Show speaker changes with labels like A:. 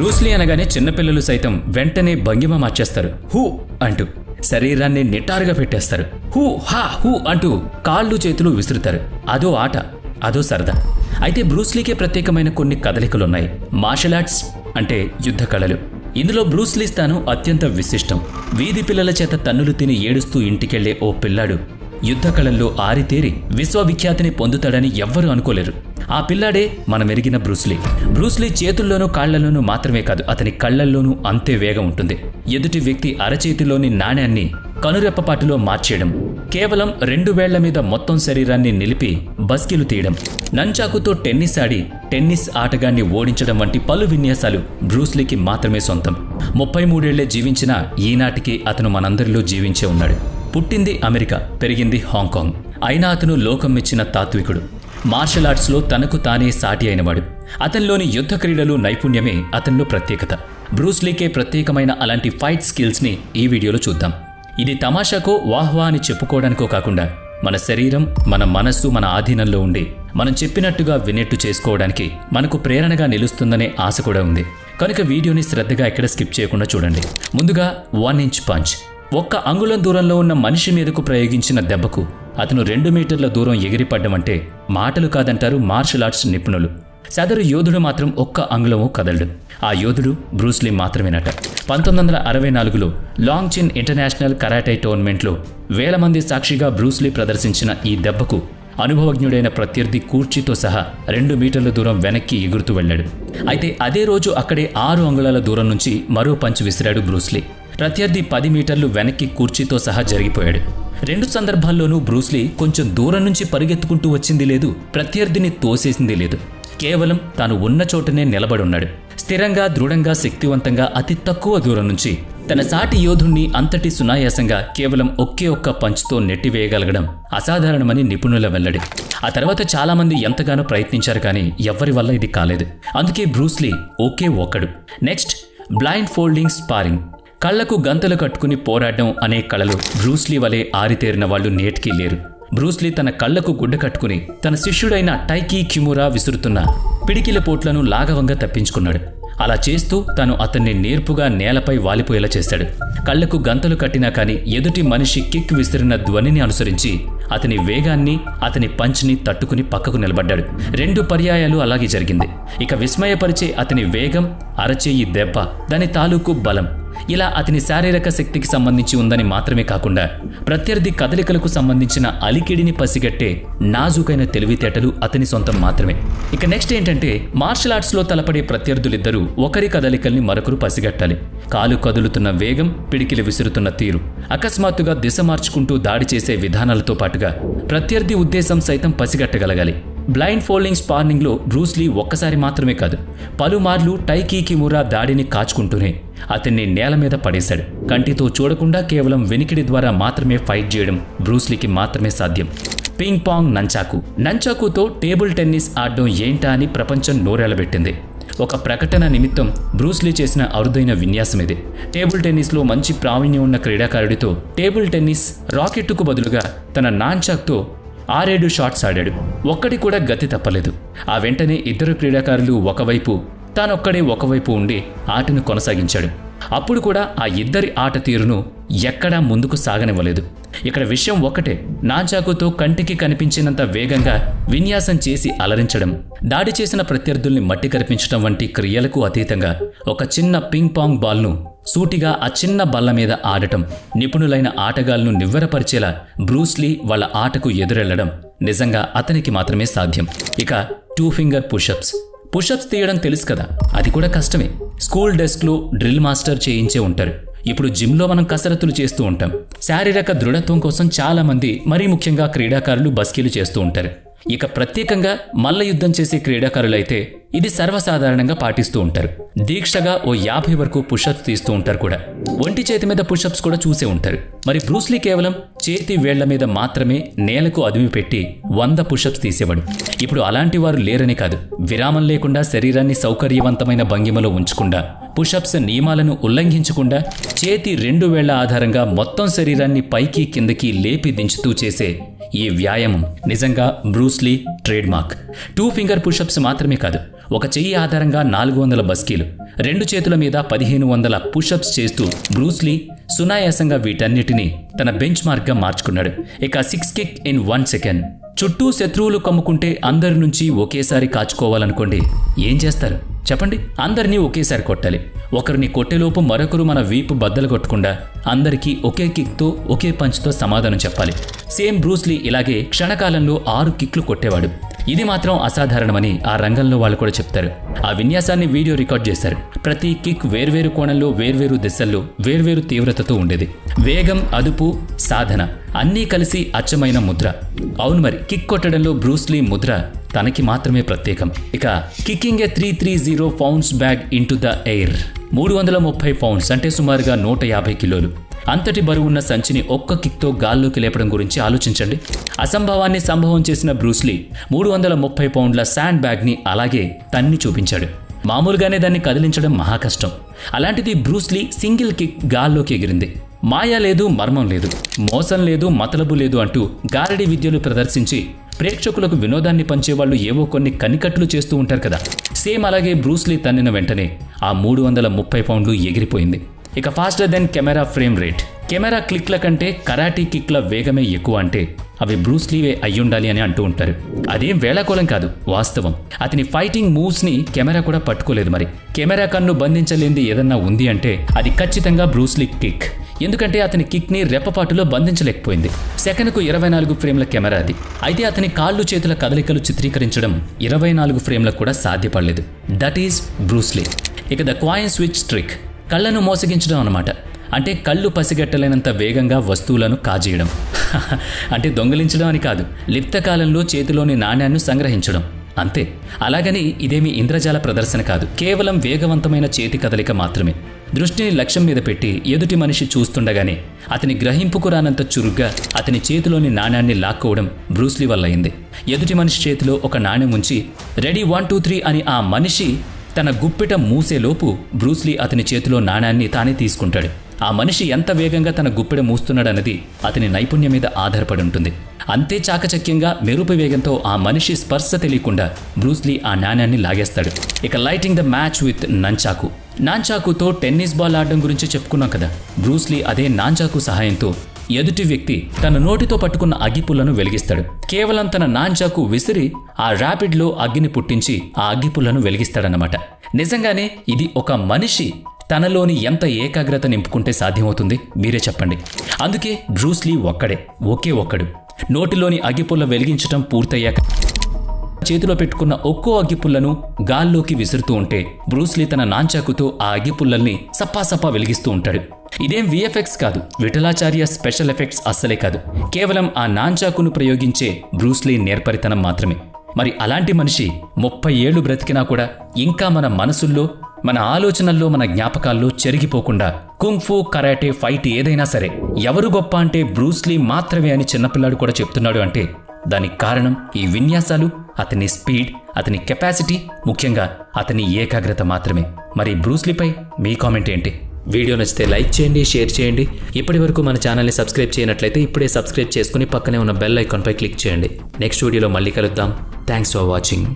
A: Bruce Lee అనగానే చిన్నపిల్లలు సైతం వెంటనే భంగిమ మార్చేస్తారు. హూ అంటూ శరీరాన్ని నిటారుగా పెట్టేస్తారు. హూ హా హూ అంటూ కాళ్ళు చేతులు విసురుతారు. అదో ఆట, అదో సరదా. అయితే బ్రూస్లీకే ప్రత్యేకమైన కొన్ని కదలికలున్నాయి. మార్షల్ ఆర్ట్స్ అంటే యుద్ధ కళలు. ఇందులో బ్రూస్లీ స్థానం అత్యంత విశిష్టం. వీధి పిల్లల చేత తన్నులు తిని ఏడుస్తూ ఇంటికెళ్లే ఓ పిల్లాడు యుద్ధ కళల్లో ఆరితేరి విశ్వవిఖ్యాతిని పొందుతాడని ఎవ్వరూ అనుకోలేరు. ఆ పిల్లాడే మన మెరిగిన బ్రూస్లీ. బ్రూస్లీ చేతుల్లోనూ కాళ్లలోనూ మాత్రమే కాదు, అతని కళ్లల్లోనూ అంతే వేగం ఉంటుంది. ఎదుటి వ్యక్తి అరచేతిలోని నాణ్యాన్ని కనురెప్పపాటులో మార్చేయడం, కేవలం 2 వేళ్ల మీద మొత్తం శరీరాన్ని నిలిపి బస్కిలు తీయడం, నంచాకుతో టెన్నిస్ ఆడి టెన్నిస్ ఆటగాన్ని ఓడించడం వంటి పలు విన్యాసాలు బ్రూస్లీకి మాత్రమే సొంతం. 33 ఏళ్లే జీవించినా ఈనాటికి అతను మనందరిలో జీవించే ఉన్నాడు. పుట్టింది అమెరికా, పెరిగింది హాంకాంగ్. అయినా అతను లోకం మెచ్చిన తాత్వికుడు. మార్షల్ ఆర్ట్స్లో తనకు తానే సాటి అయినవాడు. అతనిలోని యుద్ధ క్రీడలు నైపుణ్యమే అతనిలో ప్రత్యేకత. బ్రూస్లీకే ప్రత్యేకమైన అలాంటి ఫైట్ స్కిల్స్ని ఈ వీడియోలో చూద్దాం. ఇది తమాషాకో వాహ్వా అని చెప్పుకోవడానికో కాకుండా మన శరీరం, మన మనస్సు మన ఆధీనంలో ఉండి మనం చెప్పినట్టుగా వినేట్టు చేసుకోవడానికి మనకు ప్రేరణగా నిలుస్తుందనే ఆశ కూడా ఉంది. కనుక వీడియోని శ్రద్ధగా ఎక్కడ స్కిప్ చేయకుండా చూడండి. ముందుగా 1 ఇంచ్ పంచ్. 1 అంగుళం దూరంలో ఉన్న మనిషి మీదకు ప్రయోగించిన దెబ్బకు అతను 2 మీటర్ల దూరం ఎగిరిపడ్డమంటే మాటలు కాదంటారు మార్షల్ ఆర్ట్స్ నిపుణులు. సదరు యోధుడు మాత్రం 1 అంగుళము కదలడు. ఆ యోధుడు బ్రూస్లీ మాత్రమేనట. 1964లో లాంగ్చిన్ ఇంటర్నేషనల్ కరాటే టోర్నమెంట్లో వేల మంది సాక్షిగా బ్రూస్లీ ప్రదర్శించిన ఈ దెబ్బకు అనుభవజ్ఞుడైన ప్రత్యర్థి కూర్చీతో సహా 2 మీటర్ల దూరం వెనక్కి ఎగురుతూ వెళ్లాడు. అయితే అదే రోజు అక్కడే 6 అంగుళాల దూరం నుంచి మరో పంచ్ విసిరాడు బ్రూస్లీ. ప్రత్యర్థి 10 మీటర్లు వెనక్కి కూర్చీతో సహా జరిగిపోయాడు. 2 సందర్భాల్లోనూ బ్రూస్లీ కొంచెం దూరం నుంచి పరిగెత్తుకుంటూ వచ్చింది లేదు, ప్రత్యర్థిని తోసేసింది లేదు. కేవలం తాను ఉన్న చోటనే నిలబడున్నాడు. స్థిరంగా, దృఢంగా, శక్తివంతంగా అతి తక్కువ దూరం నుంచి తన సాటి యోధుణ్ణి అంతటి సునాయాసంగా కేవలం ఒకే ఒక్క పంచ్తో నెట్టివేయగలగడం అసాధారణమని నిపుణుల వెల్లడి. ఆ తర్వాత చాలామంది ఎంతగానో ప్రయత్నించారు, కానీ ఎవ్వరి వల్ల ఇది కాలేదు. అందుకే బ్రూస్లీ ఒకే ఒక్కడు. Next, blind folding sparring. కళ్లకు గంతలు కట్టుకుని పోరాడడం అనే కళలో బ్రూస్లీ వలె ఆరితేరిన వాళ్ళు నేటికీ లేరు. బ్రూస్లీ తన కళ్లకు గుడ్డ కట్టుకుని తన శిష్యుడైన టైకీ కిమురా విసురుతున్న పిడికిల పోట్లను లాఘవంగా తప్పించుకున్నాడు. అలా చేస్తూ తాను అతన్ని నేర్పుగా నేలపై వాలిపోయేలా చేశాడు. కళ్లకు గంతలు కట్టినా కానీ ఎదుటి మనిషి కిక్ విసిరిన ధ్వనిని అనుసరించి అతని వేగాన్ని, అతని పంచ్ని తట్టుకుని పక్కకు నిలబడ్డాడు. 2 పర్యాయాలు అలాగే జరిగింది. ఇక విస్మయపరిచే అతని వేగం, అరచేయి దెబ్బ, దాని తాలూకు బలం, ఇలా అతని శారీరక శక్తికి సంబంధించి ఉందని మాత్రమే కాకుండా ప్రత్యర్థి కదలికలకు సంబంధించిన అలికిడిని పసిగట్టే నాజుకైన తెలివితేటలు అతని సొంతం మాత్రమే. ఇక నెక్స్ట్ ఏంటంటే, మార్షల్ ఆర్ట్స్లో తలపడే ప్రత్యర్థులిద్దరూ ఒకరి కదలికల్ని మరొకరు పసిగట్టాలి. కాలు కదులుతున్న వేగం, పిడికిలు విసురుతున్న తీరు, అకస్మాత్తుగా దిశ మార్చుకుంటూ దాడి చేసే విధానాలతో పాటుగా ప్రత్యర్థి ఉద్దేశం సైతం పసిగట్టగలగాలి. బ్లైండ్ ఫోల్డింగ్ స్పార్నింగ్లో బ్రూస్లీ ఒక్కసారి మాత్రమే కాదు, పలుమార్లు టైకీ కిమురా దాడిని కాచుకుంటూనే అతన్ని నేల మీద పడేశాడు. కంటితో చూడకుండా కేవలం వెనికిడి ద్వారా మాత్రమే ఫైట్ చేయడం బ్రూస్లీకి మాత్రమే సాధ్యం. Ping pong nunchaku. నంచాకుతో టేబుల్ టెన్నిస్ ఆడడం ఏంటా అని ప్రపంచం నోరెళ్లబెట్టింది. ఒక ప్రకటన నిమిత్తం బ్రూస్లీ చేసిన అరుదైన విన్యాసం ఇది. టేబుల్ టెన్నిస్లో మంచి ప్రావీణ్యం ఉన్న క్రీడాకారుడితో టేబుల్ టెన్నిస్ రాకెట్టుకు బదులుగా తన నాన్చాక్తో 6-7 షాట్స్ ఆడాడు. ఒక్కడి కూడా గతి తప్పలేదు. ఆ వెంటనే ఇద్దరు క్రీడాకారులు ఒకవైపు, తానొక్కడే ఒకవైపు ఉండి ఆటను కొనసాగించాడు. అప్పుడు కూడా ఆ ఇద్దరి ఆట తీరును ఎక్కడా ముందుకు సాగనివ్వలేదు. ఇక్కడ విషయం ఒక్కటే, నాన్చాకుతో కంటికి కనిపించినంత వేగంగా విన్యాసం చేసి అలరించడం, దాడి చేసిన ప్రత్యర్థుల్ని మట్టి కరిపించడం వంటి క్రియలకు అతీతంగా ఒక చిన్న పింగ్ పాంగ్ బాల్ను సూటిగా ఆ చిన్న బల్ల మీద ఆడటం, నిపుణులైన ఆటగాళ్లను నివ్వెరపరిచేలా బ్రూస్లీ వాళ్ళ ఆటకు ఎదురెళ్లడం నిజంగా అతనికి మాత్రమే సాధ్యం. ఇక 2 ఫింగర్ పుషప్స్. పుషప్స్ తీయడం తెలుసు కదా, అది కూడా కష్టమే. స్కూల్ డెస్క్లో డ్రిల్ మాస్టర్ చేయించే ఉంటారు. ఇప్పుడు జిమ్లో మనం కసరత్తులు చేస్తూ ఉంటాం. శారీరక దృఢత్వం కోసం చాలా మంది, మరీ ముఖ్యంగా క్రీడాకారులు బస్కీలు చేస్తూ ఉంటారు. ఇక ప్రత్యేకంగా మల్ల యుద్ధం చేసే క్రీడాకారులైతే ఇది సర్వసాధారణంగా పాటిస్తూ ఉంటారు. దీక్షగా ఓ 50 వరకు పుషప్స్ తీస్తూ ఉంటారు కూడా. ఒంటి చేతి మీద పుషప్స్ కూడా చూసే ఉంటారు. మరి బ్రూస్లీ కేవలం చేతి వేళ్ల మీద మాత్రమే నేలకు అదుమి పెట్టి 100 పుషప్స్ తీసేవాడు. ఇప్పుడు అలాంటి వారు లేరని కాదు, విరామం లేకుండా శరీరాన్ని సౌకర్యవంతమైన భంగిమలో ఉంచకుండా, పుషప్స్ నియమాలను ఉల్లంఘించకుండా చేతి 2 వేళ్ల ఆధారంగా మొత్తం శరీరాన్ని పైకి కిందకి లేపి దించుతూ చేసే ఈ వ్యాయామం నిజంగా Bruce Lee trade mark. 2 finger push-ups మాత్రమే కాదు, ఒక చెయ్యి ఆధారంగా 400 బస్కీలు, 2 చేతుల మీద 1500 పుషప్స్ చేస్తూ బ్రూస్లీ సునాయాసంగా వీటన్నిటినీ తన బెంచ్ మార్క్గా మార్చుకున్నాడు. ఇక 6 కిక్ ఇన్ 1 సెకండ్. చుట్టూ శత్రువులు కమ్ముకుంటే అందరి నుంచి ఒకేసారి కాచుకోవాలనుకోండి, ఏం చేస్తారు చెప్పండి? అందరినీ ఒకేసారి కొట్టాలి. ఒకరిని కొట్టేలోపు మరొకరు మన వీపు బద్దలు కొట్టకుండా అందరికీ ఒకే కిక్తో ఒకే పంచ్తో సమాధానం చెప్పాలి. సేమ్ బ్రూస్లీ ఇలాగే క్షణకాలంలో 6 కిక్లు కొట్టేవాడు. ఇది మాత్రం అసాధారణమని ఆ రంగంలో వాళ్ళు కూడా చెప్తారు. ఆ విన్యాసాన్ని వీడియో రికార్డ్ చేశారు. ప్రతి కిక్ వేర్వేరు కోణంలో, వేర్వేరు దిశల్లో, వేర్వేరు తీవ్రతతో ఉండేది. వేగం, అదుపు, సాధన అన్నీ కలిసి అచ్చమైన ముద్ర. అవును మరి, కిక్ కొట్టడంలో బ్రూస్లీ ముద్ర తనకి మాత్రమే ప్రత్యేకం. ఇక kicking A 330 pounds bag into the air. 330 pounds అంటే సుమారుగా 150 కిలోలు. అంతటి బరువున్న సంచిని ఒక్క కిక్తో గాల్లోకి లేపడం గురించి ఆలోచించండి. అసంభవాన్ని సంభవం చేసిన బ్రూస్లీ 330 పౌండ్ల శాండ్ బ్యాగ్ని అలాగే తన్ని చూపించాడు. మామూలుగానే దాన్ని కదిలించడం మహా కష్టం. అలాంటిది బ్రూస్లీ సింగిల్ కిక్ గాల్లోకి ఎగిరింది. మాయ లేదు, మర్మం లేదు, మోసం లేదు, మతలబు లేదు అంటూ గారడి విద్యలు ప్రదర్శించి ప్రేక్షకులకు వినోదాన్ని పంచేవాళ్లు ఏవో కొన్ని కనికట్లు చేస్తూ ఉంటారు కదా. సేమ్ అలాగే బ్రూస్లీ తన్నిన వెంటనే ఆ 330 పౌండ్లు ఎగిరిపోయింది. ఇక faster than camera frame rate. Camera క్లిక్ల కంటే కరాటీ కిక్ల వేగమే ఎక్కువ అంటే అవి బ్రూస్లీవే అయ్యుండాలి అని అంటూ ఉంటారు. అదేం వేళాకోళం కాదు, వాస్తవం. అతని ఫైటింగ్ మూవ్స్ని కెమెరా కూడా పట్టుకోలేదు. మరి కెమెరా కన్ను బంధించలేంది ఏదన్నా ఉంది అంటే అది ఖచ్చితంగా బ్రూస్లీ కిక్. ఎందుకంటే అతని కిక్ని రెప్పపాటులో బంధించలేకపోయింది. సెకనుకు 24 ఫ్రేమ్ల కెమెరా అది. అయితే అతని కాళ్ళు చేతుల కదలికలు చిత్రీకరించడం 24 ఫ్రేమ్లకు కూడా సాధ్యపడలేదు. That is Bruce Lee. ఇక ద కాయిన్ స్విచ్ ట్రిక్. కళ్ళను మోసగించడం అన్నమాట. అంటే కళ్ళు పసిగట్టలేనంత వేగంగా వస్తువులను కాజేయడం. అంటే దొంగిలించడం అని కాదు, లిప్తకాలంలో చేతిలోని నాణ్యాన్ని సంగ్రహించడం అంతే. అలాగని ఇదేమి ఇంద్రజాల ప్రదర్శన కాదు, కేవలం వేగవంతమైన చేతి కదలిక మాత్రమే. దృష్టిని లక్ష్యం మీద పెట్టి ఎదుటి మనిషి చూస్తుండగానే అతని గ్రహింపుకు రానంత చురుగ్గా అతని చేతిలోని నాణ్యాన్ని లాక్కోవడం బ్రూస్లీ వల్ల అయింది. ఎదుటి మనిషి చేతిలో ఒక నాణ్యం ఉంచి రెడీ 1 2 3 అని ఆ మనిషి తన గుప్పిట మూసేలోపు బ్రూస్లీ అతని చేతిలో నాణ్యాన్ని తానే తీసుకుంటాడు. ఆ మనిషి ఎంత వేగంగా తన గుప్పెడ మూస్తున్నాడన్నది అతని నైపుణ్యం మీద ఆధారపడి ఉంటుంది. అంతే చాకచక్యంగా మెరుపు వేగంతో ఆ మనిషి స్పర్శ తెలియకుండా బ్రూస్లీ ఆ నాణ్యాన్ని లాగేస్తాడు. ఇక lighting the match with nunchaku. నాంచాకుతో టెన్నిస్ బాల్ ఆడడం గురించి చెప్పుకున్నాం కదా. బ్రూస్లీ అదే నాంచాకు సహాయంతో ఎదుటి వ్యక్తి తన నోటితో పట్టుకున్న అగ్గిపుల్లను వెలిగిస్తాడు. కేవలం తన నాంచాకు విసిరి ఆ ర్యాపిడ్లో అగ్గిని పుట్టించి ఆ అగ్గిపుల్లను వెలిగిస్తాడన్నమాట. నిజంగానే ఇది ఒక మనిషి తనలోని ఎంత ఏకాగ్రత నింపుకుంటే సాధ్యమవుతుంది మీరే చెప్పండి. అందుకే బ్రూస్లీ ఒకే ఒక్కడు. నోటిలోని అగ్గిపుల్ల వెలిగించటం పూర్తయ్యాక చేతిలో పెట్టుకున్న ఒక్కో అగ్గిపుల్లను గాల్లోకి విసురుతూ ఉంటే బ్రూస్లీ తన నాంచాకుతో ఆ అగ్గిపుల్లల్ని సప్పాసప్పా వెలిగిస్తూ ఉంటాడు. ఇదేం విఎఫ్ఎక్స్ కాదు, విఠలాచార్య స్పెషల్ ఎఫెక్ట్స్ అస్సలే కాదు. కేవలం ఆ నాంచాకును ప్రయోగించే బ్రూస్లీ నేర్పరితనం మాత్రమే. మరి అలాంటి మనిషి 30 ఏళ్లు బ్రతికినా కూడా ఇంకా మన మనసుల్లో, మన ఆలోచనల్లో, మన జ్ఞాపకాల్లో చెరిగిపోకుండా కుంగ్ఫూ, కరాటే, ఫైట్ ఏదైనా సరే ఎవరు గొప్ప అంటే బ్రూస్లీ మాత్రమే అని చిన్నపిల్లాడు కూడా చెప్తున్నాడు అంటే దానికి కారణం ఈ విన్యాసాలు, అతని స్పీడ్, అతని కెపాసిటీ, ముఖ్యంగా అతని ఏకాగ్రత మాత్రమే. మరి బ్రూస్లీపై మీ కామెంట్ ఏంటి? వీడియో నచ్చితే లైక్ చేయండి, షేర్ చేయండి. ఇప్పటి వరకు మన ఛానల్ని సబ్స్క్రైబ్ చేయనట్లయితే ఇప్పుడే సబ్స్క్రైబ్ చేసుకుని పక్కనే ఉన్న బెల్ ఐకాన్పై క్లిక్ చేయండి. నెక్స్ట్ వీడియోలో మళ్ళీ కలుద్దాం. Thanks for watching.